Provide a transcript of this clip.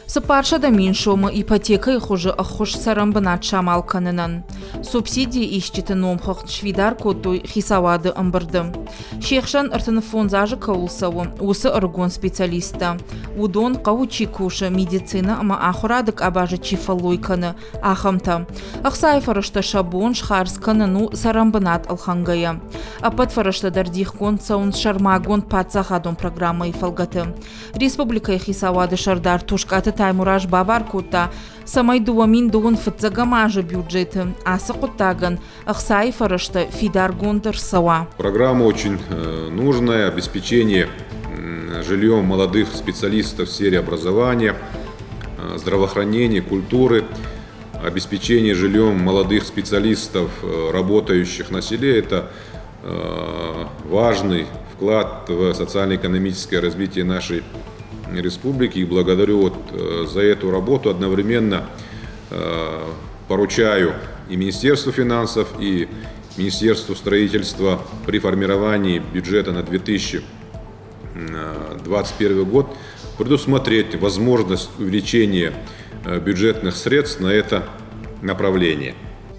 Сыпаршада меньшома ипотека хуже ахуш сарамбанат шамал канынан. Субсидии ищите номхах швидар котой хисавады амбарды. Шехшан артанафон зажи каулсаву, усы аргон специалиста. Удон каучи куша медицина ама ахурадык абажы чифалойканы ахамта. Ахсай фарашта шабон шхарс канану сарамбанат алхангая. Апат фарашта дардих гон саун шармагон пацахадон программа и фалгаты. Республика хисавады шардар тушкаты таймураж бабар кута самай дуамин дуун фытзагамажа бюджеты асы кутаган ахсай фарашта фидар гонтер сава. Программа очень нужная, обеспечение жильем молодых специалистов в сфере образования, здравоохранения, культуры, обеспечение жильем молодых специалистов, работающих на селе – это важный вклад в социально-экономическое развитие нашей республики. И благодарю за эту работу. Одновременно поручаю и Министерству финансов, и Министерству строительства при формировании бюджета на 2021 год предусмотреть возможность увеличения бюджетных средств на это направление.